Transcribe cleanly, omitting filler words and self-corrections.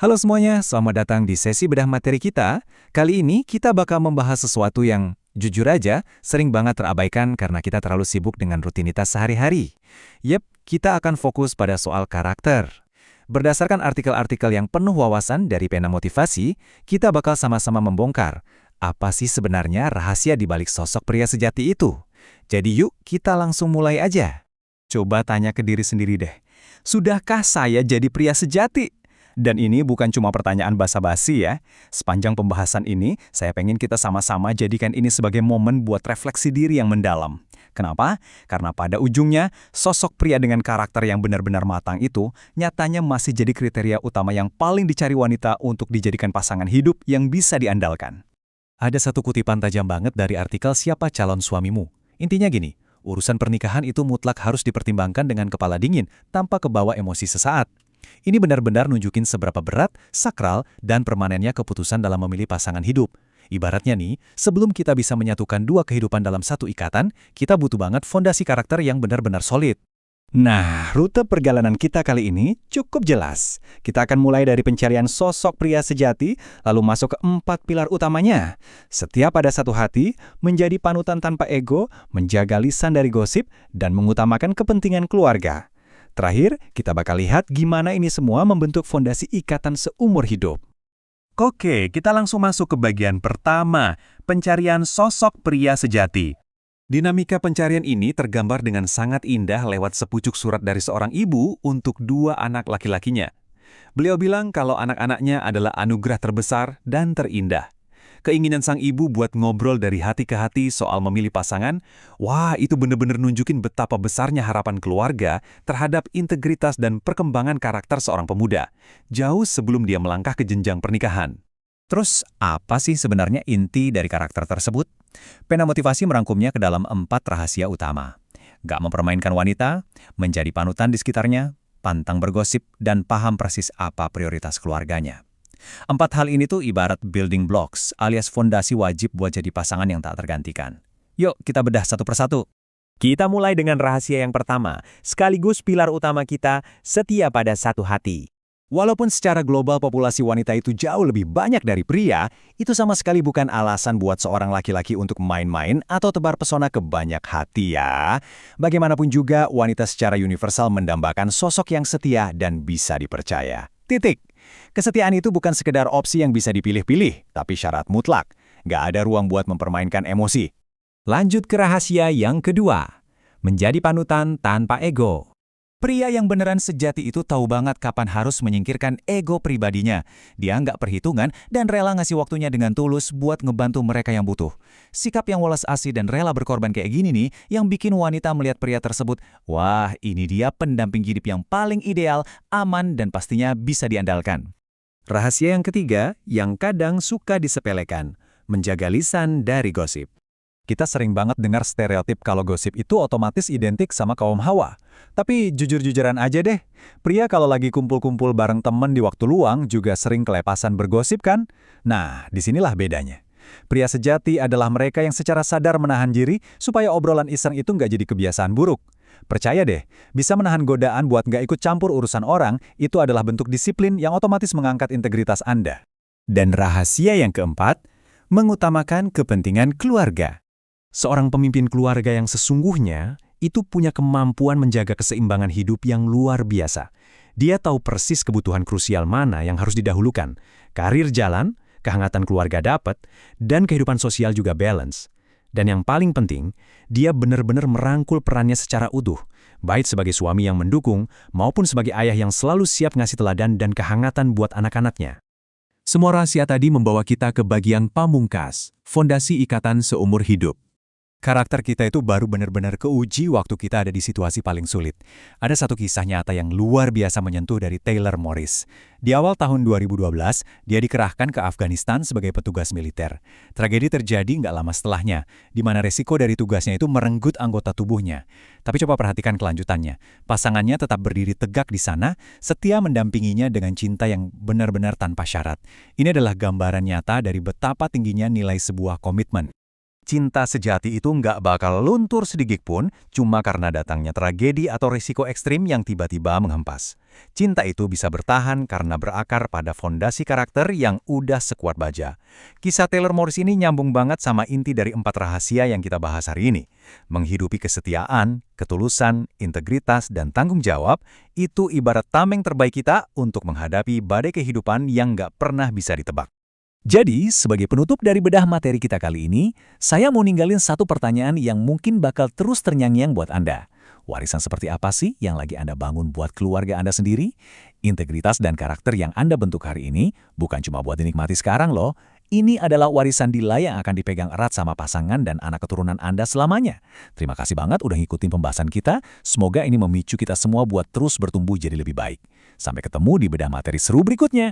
Halo semuanya, selamat datang di sesi bedah materi kita. Kali ini kita bakal membahas sesuatu yang jujur aja sering banget terabaikan karena kita terlalu sibuk dengan rutinitas sehari-hari. Yep, kita akan fokus pada soal karakter. Berdasarkan artikel-artikel yang penuh wawasan dari Pena Motivasi, kita bakal sama-sama membongkar apa sih sebenarnya rahasia di balik sosok pria sejati itu. Jadi yuk kita langsung mulai aja. Coba tanya ke diri sendiri deh, sudahkah saya jadi pria sejati? Dan ini bukan cuma pertanyaan basa-basi ya. Sepanjang pembahasan ini, saya pengen kita sama-sama jadikan ini sebagai momen buat refleksi diri yang mendalam. Kenapa? Karena pada ujungnya, sosok pria dengan karakter yang benar-benar matang itu nyatanya masih jadi kriteria utama yang paling dicari wanita untuk dijadikan pasangan hidup yang bisa diandalkan. Ada satu kutipan tajam banget dari artikel Siapa Calon Suamimu. Intinya gini, urusan pernikahan itu mutlak harus dipertimbangkan dengan kepala dingin tanpa kebawa emosi sesaat. Ini benar-benar nunjukin seberapa berat, sakral, dan permanennya keputusan dalam memilih pasangan hidup. Ibaratnya nih, sebelum kita bisa menyatukan dua kehidupan dalam satu ikatan, kita butuh banget fondasi karakter yang benar-benar solid. Nah, rute perjalanan kita kali ini cukup jelas. Kita akan mulai dari pencarian sosok pria sejati, lalu masuk ke 4 pilar utamanya. Setia pada satu hati, menjadi panutan tanpa ego, menjaga lisan dari gosip, dan mengutamakan kepentingan keluarga. Terakhir, kita bakal lihat gimana ini semua membentuk fondasi ikatan seumur hidup. Oke, kita langsung masuk ke bagian pertama, pencarian sosok pria sejati. Dinamika pencarian ini tergambar dengan sangat indah lewat sepucuk surat dari seorang ibu untuk dua anak laki-lakinya. Beliau bilang kalau anak-anaknya adalah anugerah terbesar dan terindah. Keinginan sang ibu buat ngobrol dari hati ke hati soal memilih pasangan, wah itu benar-benar nunjukin betapa besarnya harapan keluarga terhadap integritas dan perkembangan karakter seorang pemuda, jauh sebelum dia melangkah ke jenjang pernikahan. Terus, apa sih sebenarnya inti dari karakter tersebut? Pena Motivasi merangkumnya ke dalam 4 rahasia utama. Gak mempermainkan wanita, menjadi panutan di sekitarnya, pantang bergosip, dan paham persis apa prioritas keluarganya. 4 hal ini tuh ibarat building blocks alias fondasi wajib buat jadi pasangan yang tak tergantikan. Yuk kita bedah satu persatu. Kita mulai dengan rahasia yang pertama, sekaligus pilar utama kita, setia pada satu hati. Walaupun secara global populasi wanita itu jauh lebih banyak dari pria, itu sama sekali bukan alasan buat seorang laki-laki untuk main-main atau tebar pesona ke banyak hati ya. Bagaimanapun juga, wanita secara universal mendambakan sosok yang setia dan bisa dipercaya. Titik. Kesetiaan itu bukan sekedar opsi yang bisa dipilih-pilih, tapi syarat mutlak. Nggak ada ruang buat mempermainkan emosi. Lanjut ke rahasia yang kedua. Menjadi panutan tanpa ego. Pria yang beneran sejati itu tahu banget kapan harus menyingkirkan ego pribadinya. Dia nggak perhitungan dan rela ngasih waktunya dengan tulus buat ngebantu mereka yang butuh. Sikap yang welas asih dan rela berkorban kayak gini nih, yang bikin wanita melihat pria tersebut, wah ini dia pendamping hidup yang paling ideal, aman, dan pastinya bisa diandalkan. Rahasia yang ketiga, yang kadang suka disepelekan. Menjaga lisan dari gosip. Kita sering banget dengar stereotip kalau gosip itu otomatis identik sama kaum hawa. Tapi jujur-jujuran aja deh, pria kalau lagi kumpul-kumpul bareng temen di waktu luang juga sering kelepasan bergosip kan? Nah, disinilah bedanya. Pria sejati adalah mereka yang secara sadar menahan diri supaya obrolan iseng itu nggak jadi kebiasaan buruk. Percaya deh, bisa menahan godaan buat nggak ikut campur urusan orang, itu adalah bentuk disiplin yang otomatis mengangkat integritas Anda. Dan rahasia yang keempat, mengutamakan kepentingan keluarga. Seorang pemimpin keluarga yang sesungguhnya itu punya kemampuan menjaga keseimbangan hidup yang luar biasa. Dia tahu persis kebutuhan krusial mana yang harus didahulukan. Karir jalan, kehangatan keluarga dapat, dan kehidupan sosial juga balance. Dan yang paling penting, dia benar-benar merangkul perannya secara utuh, baik sebagai suami yang mendukung maupun sebagai ayah yang selalu siap ngasih teladan dan kehangatan buat anak-anaknya. Semua rahasia tadi membawa kita ke bagian pamungkas, fondasi ikatan seumur hidup. Karakter kita itu baru benar-benar keuji waktu kita ada di situasi paling sulit. Ada satu kisah nyata yang luar biasa menyentuh dari Taylor Morris. Di awal tahun 2012, dia dikerahkan ke Afghanistan sebagai petugas militer. Tragedi terjadi nggak lama setelahnya, di mana resiko dari tugasnya itu merenggut anggota tubuhnya. Tapi coba perhatikan kelanjutannya. Pasangannya tetap berdiri tegak di sana, setia mendampinginya dengan cinta yang benar-benar tanpa syarat. Ini adalah gambaran nyata dari betapa tingginya nilai sebuah komitmen. Cinta sejati itu nggak bakal luntur sedikit pun cuma karena datangnya tragedi atau risiko ekstrim yang tiba-tiba menghempas. Cinta itu bisa bertahan karena berakar pada fondasi karakter yang udah sekuat baja. Kisah Taylor Morris ini nyambung banget sama inti dari 4 rahasia yang kita bahas hari ini. Menghidupi kesetiaan, ketulusan, integritas, dan tanggung jawab, itu ibarat tameng terbaik kita untuk menghadapi badai kehidupan yang nggak pernah bisa ditebak. Jadi, sebagai penutup dari bedah materi kita kali ini, saya mau ninggalin satu pertanyaan yang mungkin bakal terus terngiang-ngiang buat Anda. Warisan seperti apa sih yang lagi Anda bangun buat keluarga Anda sendiri? Integritas dan karakter yang Anda bentuk hari ini bukan cuma buat dinikmati sekarang loh. Ini adalah warisan nilai yang akan dipegang erat sama pasangan dan anak keturunan Anda selamanya. Terima kasih banget udah ngikutin pembahasan kita. Semoga ini memicu kita semua buat terus bertumbuh jadi lebih baik. Sampai ketemu di bedah materi seru berikutnya.